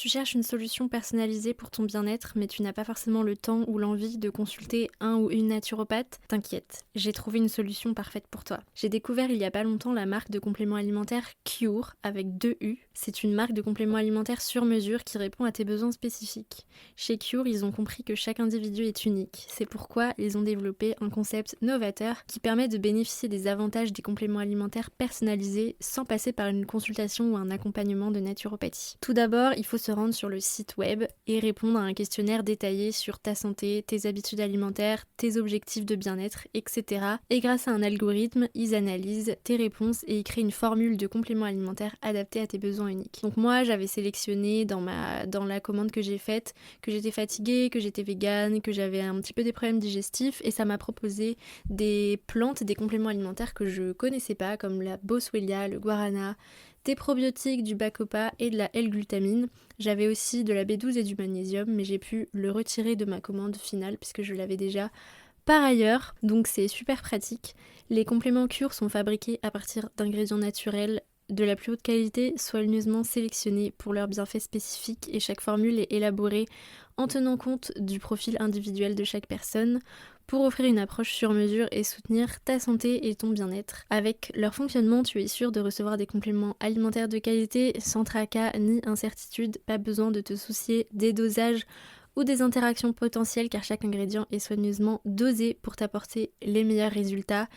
Tu cherches une solution personnalisée pour ton bien-être, mais tu n'as pas forcément le temps ou l'envie de consulter un ou une naturopathe? T'inquiète, j'ai trouvé une solution parfaite pour toi. J'ai découvert il y a pas longtemps la marque de compléments alimentaires Cure avec 2 U. C'est une marque de compléments alimentaires sur mesure qui répond à tes besoins spécifiques. Chez Cure, ils ont compris que chaque individu est unique. C'est pourquoi ils ont développé un concept novateur qui permet de bénéficier des avantages des compléments alimentaires personnalisés sans passer par une consultation ou un accompagnement de naturopathie. Tout d'abord, il faut se rendre sur le site web et répondre à un questionnaire détaillé sur ta santé, tes habitudes alimentaires, tes objectifs de bien-être, etc. Et grâce à un algorithme, ils analysent tes réponses et ils créent une formule de compléments alimentaires adaptée à tes besoins uniques. Donc moi, j'avais sélectionné dans la commande que j'ai faite que j'étais fatiguée, que j'étais végane, que j'avais un petit peu des problèmes digestifs et ça m'a proposé des plantes, des compléments alimentaires que je connaissais pas comme la boswellia, le guarana, des probiotiques, du bacopa et de la L-glutamine. J'avais aussi de la B12 et du magnésium, mais j'ai pu le retirer de ma commande finale puisque je l'avais déjà par ailleurs, donc c'est super pratique. Les compléments Cure sont fabriqués à partir d'ingrédients naturels de la plus haute qualité, soigneusement sélectionnés pour leurs bienfaits spécifiques et chaque formule est élaborée en tenant compte du profil individuel de chaque personne pour offrir une approche sur mesure et soutenir ta santé et ton bien-être. Avec leur fonctionnement, tu es sûr de recevoir des compléments alimentaires de qualité sans tracas ni incertitude, pas besoin de te soucier des dosages ou des interactions potentielles car chaque ingrédient est soigneusement dosé pour t'apporter les meilleurs résultats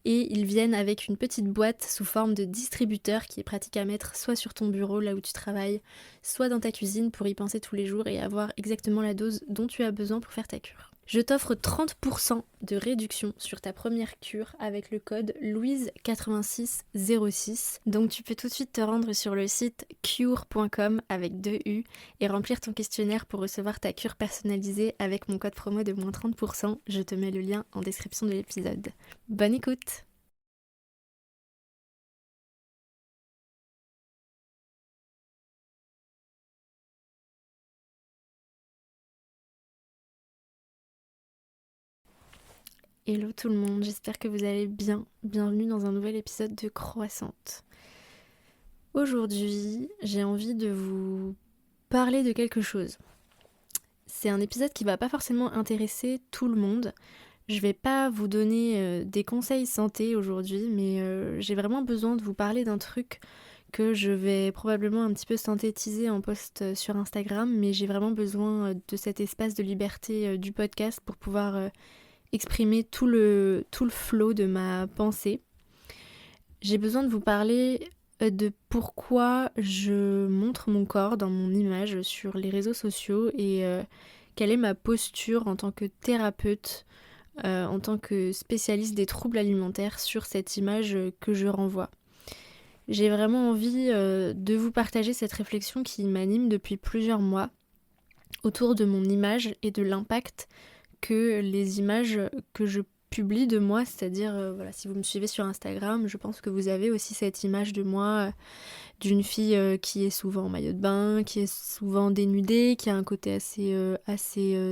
et ils viennent avec une petite boîte sous forme de distributeur qui est pratique à mettre soit sur ton bureau là où tu travailles, soit dans ta cuisine pour y penser tous les jours et avoir exactement la dose dont tu as besoin pour faire ta cure. Je t'offre 30% de réduction sur ta première cure avec le code Louise8606. Donc tu peux tout de suite te rendre sur le site cure.com avec 2 U et remplir ton questionnaire pour recevoir ta cure personnalisée avec mon code promo de moins 30%. Je te mets le lien en description de l'épisode. Bonne écoute! Hello tout le monde, j'espère que vous allez bien. Bienvenue dans un nouvel épisode de Croissante. Aujourd'hui, j'ai envie de vous parler de quelque chose. C'est un épisode qui va pas forcément intéresser tout le monde. Je vais pas vous donner des conseils santé aujourd'hui, mais j'ai vraiment besoin de vous parler d'un truc que je vais probablement un petit peu synthétiser en post sur Instagram, mais j'ai vraiment besoin de cet espace de liberté du podcast pour pouvoir exprimer tout le flow de ma pensée. J'ai besoin de vous parler de pourquoi je montre mon corps dans mon image sur les réseaux sociaux et quelle est ma posture en tant que thérapeute, en tant que spécialiste des troubles alimentaires sur cette image que je renvoie. J'ai vraiment envie de vous partager cette réflexion qui m'anime depuis plusieurs mois autour de mon image et de l'impact que les images que je publie de moi, c'est-à-dire voilà, si vous me suivez sur Instagram, je pense que vous avez aussi cette image de moi d'une fille qui est souvent en maillot de bain, qui est souvent dénudée, qui a un côté assez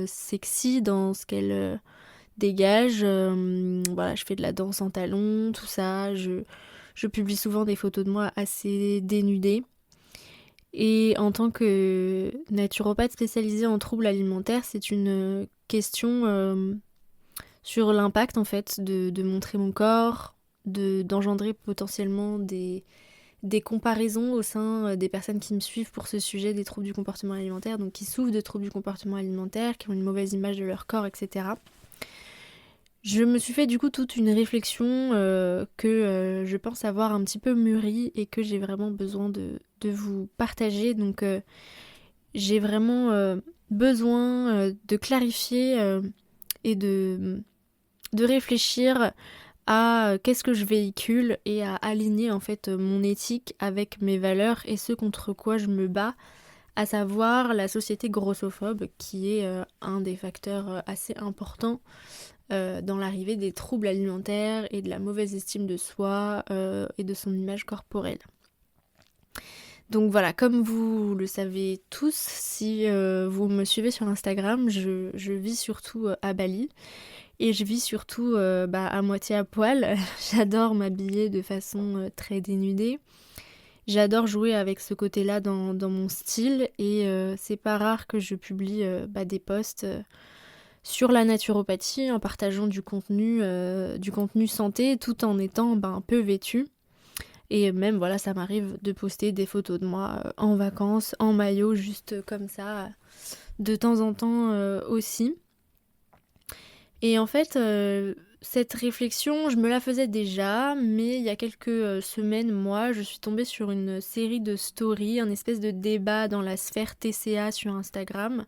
sexy dans ce qu'elle dégage. Voilà, je fais de la danse en talons, tout ça. Je publie souvent des photos de moi assez dénudées. Et en tant que naturopathe spécialisée en troubles alimentaires, c'est une question sur l'impact en fait de montrer mon corps, d'engendrer potentiellement des comparaisons au sein des personnes qui me suivent pour ce sujet des troubles du comportement alimentaire, donc qui souffrent de troubles du comportement alimentaire, qui ont une mauvaise image de leur corps, etc. Je me suis fait du coup toute une réflexion que je pense avoir un petit peu mûri et que j'ai vraiment besoin de vous partager. Donc j'ai vraiment besoin de clarifier et de réfléchir à qu'est-ce que je véhicule et à aligner en fait mon éthique avec mes valeurs et ce contre quoi je me bats, à savoir la société grossophobe qui est un des facteurs assez importants dans l'arrivée des troubles alimentaires et de la mauvaise estime de soi et de son image corporelle. Donc voilà, comme vous le savez tous, si vous me suivez sur Instagram, je vis surtout à Bali et je vis surtout à moitié à poil. J'adore m'habiller de façon très dénudée. J'adore jouer avec ce côté-là dans mon style et c'est pas rare que je publie des posts sur la naturopathie en partageant du contenu santé tout en étant un peu vêtue. Et même voilà, ça m'arrive de poster des photos de moi en vacances, en maillot, juste comme ça, de temps en temps aussi. Et en fait, cette réflexion, je me la faisais déjà, mais il y a quelques semaines, moi, je suis tombée sur une série de stories, un espèce de débat dans la sphère TCA sur Instagram,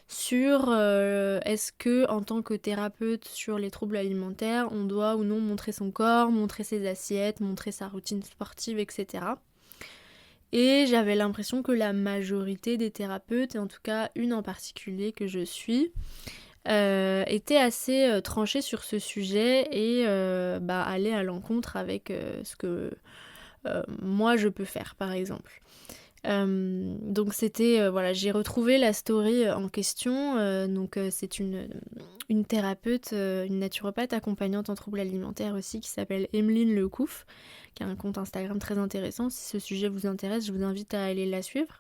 sur est-ce que, en tant que thérapeute sur les troubles alimentaires, on doit ou non montrer son corps, montrer ses assiettes, montrer sa routine sportive, etc. Et j'avais l'impression que la majorité des thérapeutes, et en tout cas une en particulier que je suis, était assez tranchée sur ce sujet et allait à l'encontre avec ce que moi je peux faire par exemple. Donc c'était, j'ai retrouvé la story en question, c'est une thérapeute, une naturopathe accompagnante en troubles alimentaires aussi qui s'appelle Emeline Lecouf, qui a un compte Instagram très intéressant. Si ce sujet vous intéresse, je vous invite à aller la suivre.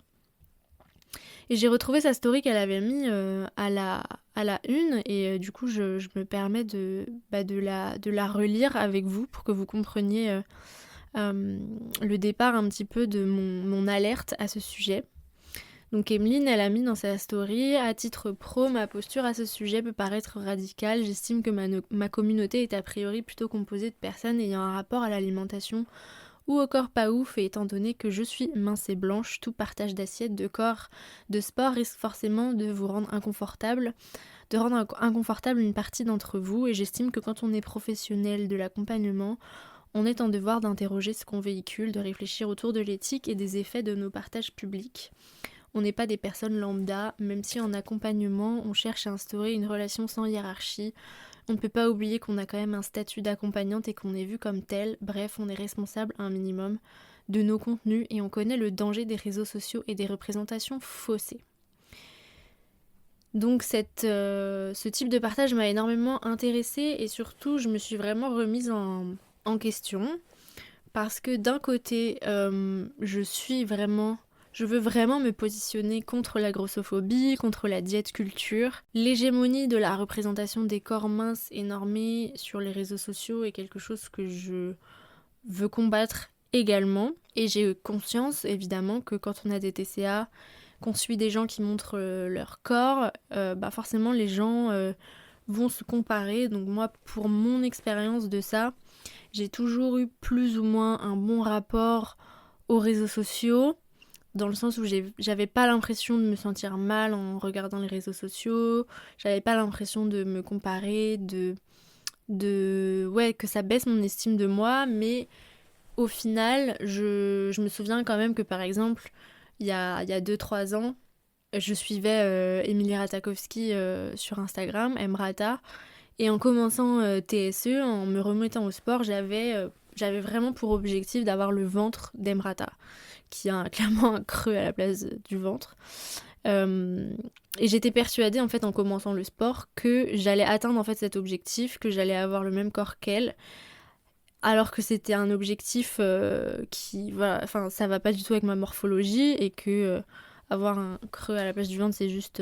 Et j'ai retrouvé sa story qu'elle avait mis à la une et du coup je me permets de la relire avec vous pour que vous compreniez le départ un petit peu de mon alerte à ce sujet. Donc Emeline, elle a mis dans sa story: à titre pro, ma posture à ce sujet peut paraître radicale. J'estime que ma communauté est a priori plutôt composée de personnes ayant un rapport à l'alimentation ou au corps pas ouf, et étant donné que je suis mince et blanche, tout partage d'assiette, de corps, de sport risque forcément de vous rendre inconfortable, de rendre inconfortable une partie d'entre vous, et j'estime que quand on est professionnel de l'accompagnement, on est en devoir d'interroger ce qu'on véhicule, de réfléchir autour de l'éthique et des effets de nos partages publics. On n'est pas des personnes lambda, même si en accompagnement, on cherche à instaurer une relation sans hiérarchie. On ne peut pas oublier qu'on a quand même un statut d'accompagnante et qu'on est vu comme tel. Bref, on est responsable un minimum de nos contenus et on connaît le danger des réseaux sociaux et des représentations faussées. Donc ce type de partage m'a énormément intéressée et surtout je me suis vraiment remise en question parce que d'un côté je veux vraiment me positionner contre la grossophobie, contre la diète culture. L'hégémonie de la représentation des corps minces et normés sur les réseaux sociaux est quelque chose que je veux combattre également. Et j'ai conscience évidemment que quand on a des TCA, qu'on suit des gens qui montrent leur corps, forcément les gens vont se comparer. Donc moi, pour mon expérience de ça, j'ai toujours eu plus ou moins un bon rapport aux réseaux sociaux, dans le sens où j'avais pas l'impression de me sentir mal en regardant les réseaux sociaux, j'avais pas l'impression de me comparer, que ça baisse mon estime de moi, mais au final, je me souviens quand même que par exemple, il y a 2-3 ans, je suivais Emilie Ratajkowski sur Instagram, Emrata, et en commençant TSE, en me remettant au sport, j'avais vraiment pour objectif d'avoir le ventre d'Emrata, qui a clairement un creux à la place du ventre. Et j'étais persuadée en fait en commençant le sport que j'allais atteindre en fait cet objectif, que j'allais avoir le même corps qu'elle, alors que c'était un objectif ça va pas du tout avec ma morphologie et que avoir un creux à la place du ventre c'est juste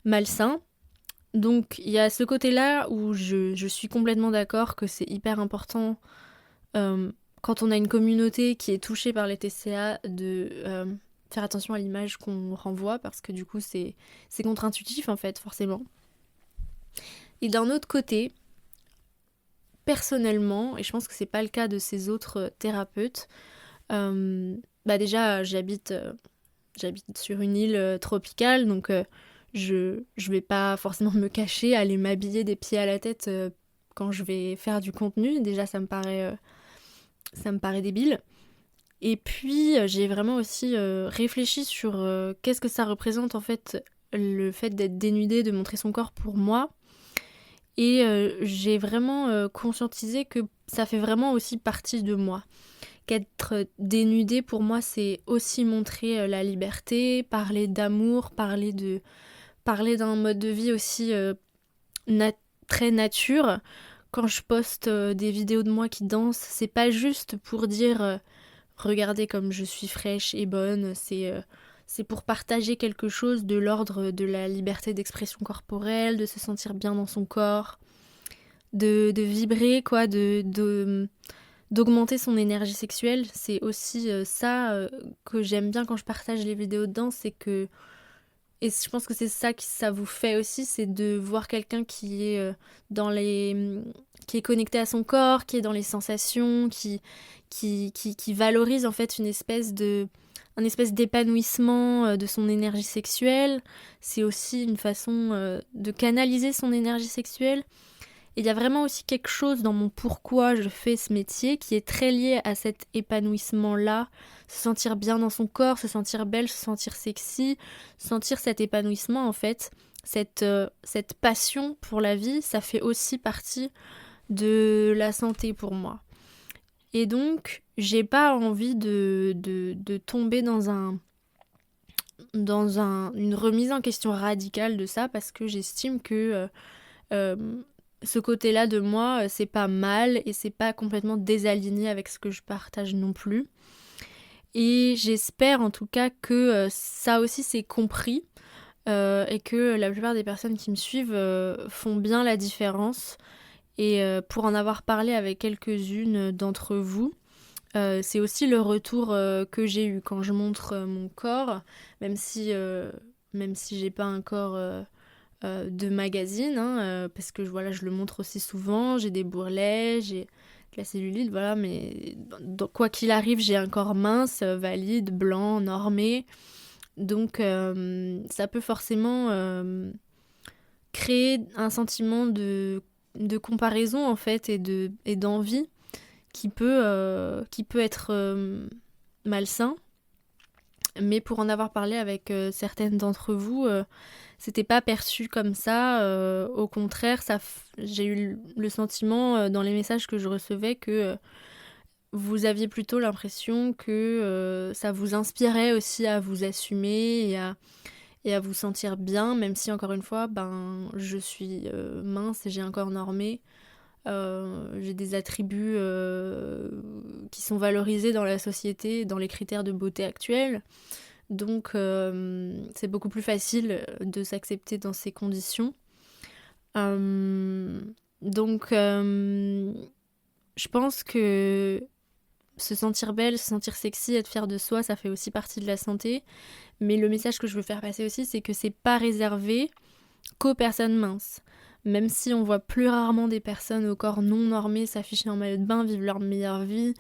malsain. Donc il y a ce côté-là où je suis complètement d'accord que c'est hyper important quand on a une communauté qui est touchée par les TCA de faire attention à l'image qu'on renvoie, parce que du coup c'est contre-intuitif en fait, forcément. Et d'un autre côté, personnellement, et je pense que c'est pas le cas de ces autres thérapeutes, déjà j'habite sur une île tropicale, donc je vais pas forcément me cacher, aller m'habiller des pieds à la tête quand je vais faire du contenu. Déjà ça me paraît débile. Et puis j'ai vraiment aussi réfléchi sur qu'est-ce que ça représente en fait, le fait d'être dénudée, de montrer son corps pour moi. Et j'ai vraiment conscientisé que ça fait vraiment aussi partie de moi. Qu'être dénudée pour moi c'est aussi montrer la liberté, parler d'amour, parler d'un mode de vie aussi très nature. Quand je poste des vidéos de moi qui danse, c'est pas juste pour dire regardez comme je suis fraîche et bonne, c'est pour partager quelque chose de l'ordre de la liberté d'expression corporelle, de se sentir bien dans son corps, de vibrer, quoi, d'augmenter son énergie sexuelle. C'est aussi ça que j'aime bien quand je partage les vidéos de danse, c'est que, et je pense que c'est ça que ça vous fait aussi, c'est de voir quelqu'un qui est qui est connecté à son corps, qui est dans les sensations, qui valorise en fait un espèce d'épanouissement de son énergie sexuelle. C'est aussi une façon de canaliser son énergie sexuelle. Et il y a vraiment aussi quelque chose dans mon pourquoi je fais ce métier qui est très lié à cet épanouissement-là. Se sentir bien dans son corps, se sentir belle, se sentir sexy, sentir cet épanouissement en fait. Cette passion pour la vie, ça fait aussi partie de la santé pour moi. Et donc, j'ai pas envie de tomber dans une remise en question radicale de ça parce que j'estime que ce côté-là de moi, c'est pas mal et c'est pas complètement désaligné avec ce que je partage non plus. Et j'espère en tout cas que ça aussi c'est compris et que la plupart des personnes qui me suivent font bien la différence. Et pour en avoir parlé avec quelques-unes d'entre vous, c'est aussi le retour que j'ai eu quand je montre mon corps, même si j'ai pas un corps de magazine, hein, parce que voilà, je le montre aussi souvent, j'ai des bourrelets, j'ai de la cellulite, voilà, mais quoi qu'il arrive, j'ai un corps mince, valide, blanc, normé, donc ça peut forcément créer un sentiment de comparaison en fait et d'envie qui peut être malsain. Mais pour en avoir parlé avec certaines d'entre vous, c'était pas perçu comme ça. Au contraire, j'ai eu le sentiment dans les messages que je recevais que vous aviez plutôt l'impression que ça vous inspirait aussi à vous assumer et à vous sentir bien, même si encore une fois, je suis mince et j'ai un corps normé. J'ai des attributs qui sont valorisés dans la société, dans les critères de beauté actuels. Donc c'est beaucoup plus facile de s'accepter dans ces conditions. Donc je pense que se sentir belle, se sentir sexy, être fière de soi, ça fait aussi partie de la santé. Mais le message que je veux faire passer aussi, c'est que c'est pas réservé qu'aux personnes minces. Même si on voit plus rarement des personnes au corps non normé s'afficher en maillot de bain, vivre leur meilleure vie,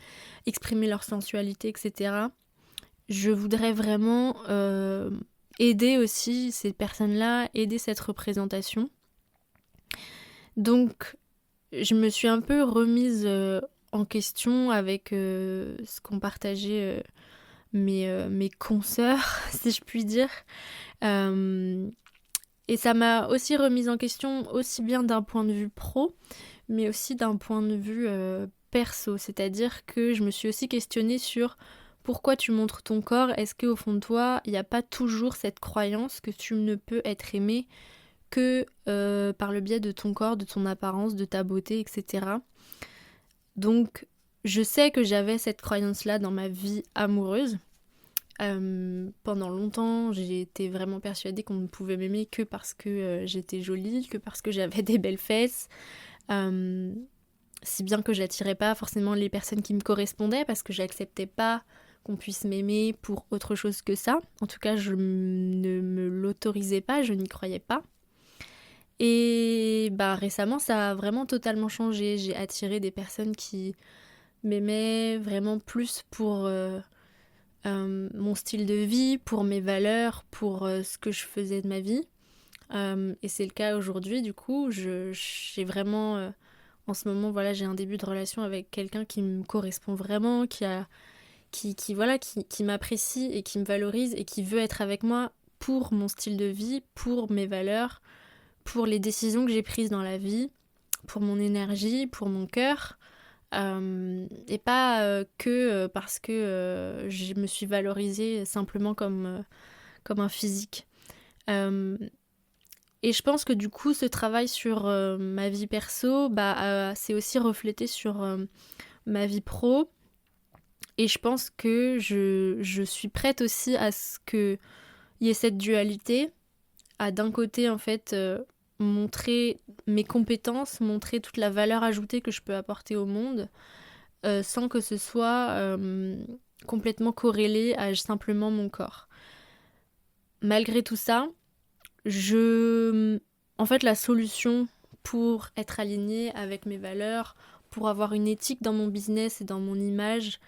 exprimer leur sensualité, etc. Je voudrais vraiment aider aussi ces personnes-là, aider cette représentation. Donc, je me suis un peu remise en question avec ce qu'ont partagé mes consoeurs, si je puis dire. Et ça m'a aussi remise en question aussi bien d'un point de vue pro, mais aussi d'un point de vue perso. C'est-à-dire que je me suis aussi questionnée sur pourquoi tu montres ton corps. Est-ce qu'au fond de toi, il n'y a pas toujours cette croyance que tu ne peux être aimé que par le biais de ton corps, de ton apparence, de ta beauté, etc. Donc, je sais que j'avais cette croyance-là dans ma vie amoureuse. Pendant longtemps, j'ai été vraiment persuadée qu'on ne pouvait m'aimer que parce que j'étais jolie, que parce que j'avais des belles fesses. Si bien que j'attirais pas forcément les personnes qui me correspondaient parce que j'acceptais pas qu'on puisse m'aimer pour autre chose que ça. En tout cas, je ne me l'autorisais pas, je n'y croyais pas. Et récemment, ça a vraiment totalement changé. J'ai attiré des personnes qui m'aimaient vraiment plus pour mon style de vie, pour mes valeurs, pour ce que je faisais de ma vie. Et c'est le cas aujourd'hui, du coup. J'ai vraiment... en ce moment, voilà, j'ai un début de relation avec quelqu'un qui me correspond vraiment, qui m'apprécie et qui me valorise et qui veut être avec moi pour mon style de vie, pour mes valeurs, pour les décisions que j'ai prises dans la vie, pour mon énergie, pour mon cœur. Et pas que parce que je me suis valorisée simplement comme un physique. Et je pense que du coup, ce travail sur ma vie perso, c'est aussi reflété sur ma vie pro. Et je pense que je suis prête aussi à ce qu'il y ait cette dualité, à d'un côté en fait montrer mes compétences, montrer toute la valeur ajoutée que je peux apporter au monde, sans que ce soit complètement corrélé à simplement mon corps. Malgré tout ça, en fait, la solution pour être alignée avec mes valeurs, pour avoir une éthique dans mon business et dans mon image,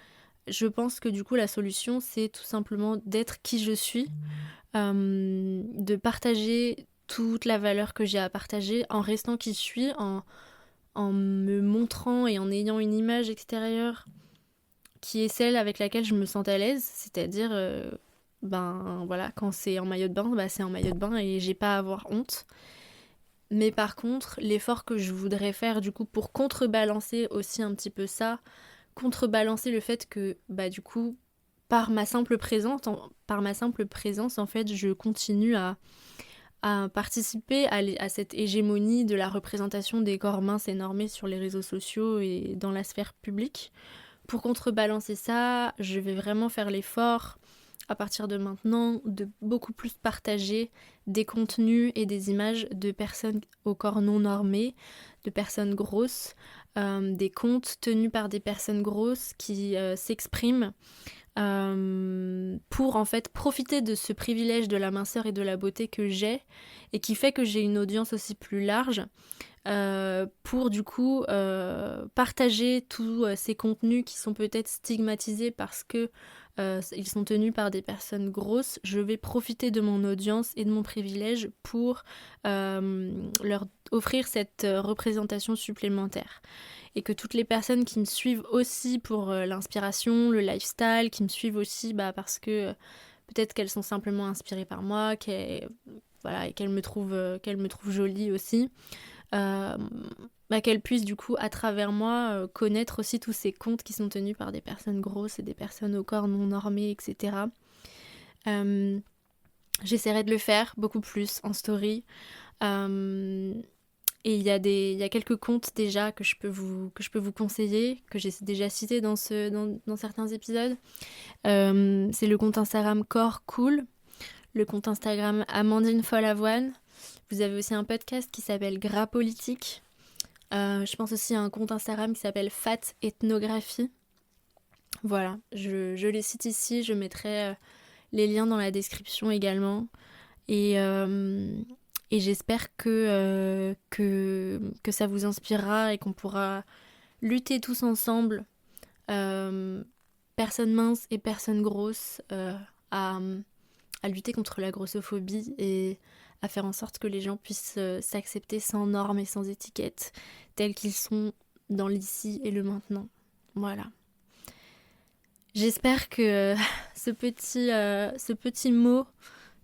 je pense que du coup, la solution, c'est tout simplement d'être qui je suis, de partager toute la valeur que j'ai à partager en restant qui je suis, en me montrant et en ayant une image extérieure qui est celle avec laquelle je me sens à l'aise, c'est-à-dire ben voilà, quand c'est en maillot de bain, bah, c'est en maillot de bain et j'ai pas à avoir honte. Mais par contre, l'effort que je voudrais faire du coup pour contrebalancer aussi un petit peu ça, contrebalancer le fait que bah du coup par ma simple présence en fait, je continue à participer à cette hégémonie de la représentation des corps minces et normés sur les réseaux sociaux et dans la sphère publique. Pour contrebalancer ça, je vais vraiment faire l'effort à partir de maintenant de beaucoup plus partager des contenus et des images de personnes au corps non normé, de personnes grosses, des comptes tenus par des personnes grosses qui s'expriment pour en fait profiter de ce privilège de la minceur et de la beauté que j'ai et qui fait que j'ai une audience aussi plus large pour du coup partager tous ces contenus qui sont peut-être stigmatisés parce que ils sont tenus par des personnes grosses. Je vais profiter de mon audience et de mon privilège pour leur offrir cette représentation supplémentaire. Et que toutes les personnes qui me suivent aussi pour l'inspiration, le lifestyle, qui me suivent aussi parce que peut-être qu'elles sont simplement inspirées par moi, voilà, et qu'elles me trouvent jolie aussi, qu'elles puissent du coup à travers moi connaître aussi tous ces comptes qui sont tenus par des personnes grosses et des personnes au corps non normé, etc. J'essaierai de le faire beaucoup plus en story. Et il y a quelques comptes déjà que je peux vous conseiller, que j'ai déjà cités dans certains épisodes. C'est le compte Instagram Corps Cool, le compte Instagram Amandine Follavoine. Vous avez aussi un podcast qui s'appelle Gras Politique. Je pense aussi à un compte Instagram qui s'appelle Fat Ethnographie. Voilà, je les cite ici, je mettrai les liens dans la description également. Et j'espère que ça vous inspirera et qu'on pourra lutter tous ensemble, personnes minces et personnes grosses, à lutter contre la grossophobie et à faire en sorte que les gens puissent s'accepter sans normes et sans étiquettes, tels qu'ils sont dans l'ici et le maintenant. Voilà. J'espère que ce petit mot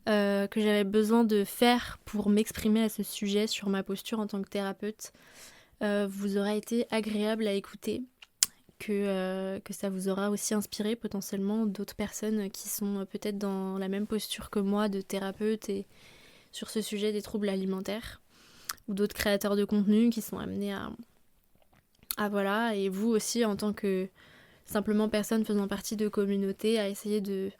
que j'avais besoin de faire pour m'exprimer à ce sujet sur ma posture en tant que thérapeute vous aura été agréable à écouter, que ça vous aura aussi inspiré potentiellement d'autres personnes qui sont peut-être dans la même posture que moi de thérapeute et sur ce sujet des troubles alimentaires, ou d'autres créateurs de contenu qui sont amenés à voilà, et vous aussi en tant que simplement personne faisant partie de communautés, à essayer de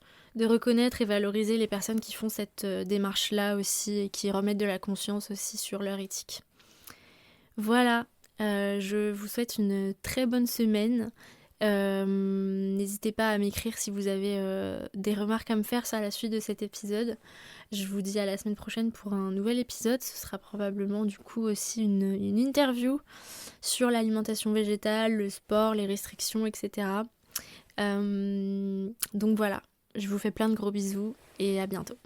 reconnaître et valoriser les personnes qui font cette démarche-là aussi et qui remettent de la conscience aussi sur leur éthique. Voilà, je vous souhaite une très bonne semaine. N'hésitez pas à m'écrire si vous avez des remarques à me faire sur la suite de cet épisode. Je vous dis à la semaine prochaine pour un nouvel épisode. Ce sera probablement du coup aussi une interview sur l'alimentation végétale, le sport, les restrictions, etc. Donc voilà, je vous fais plein de gros bisous et à bientôt.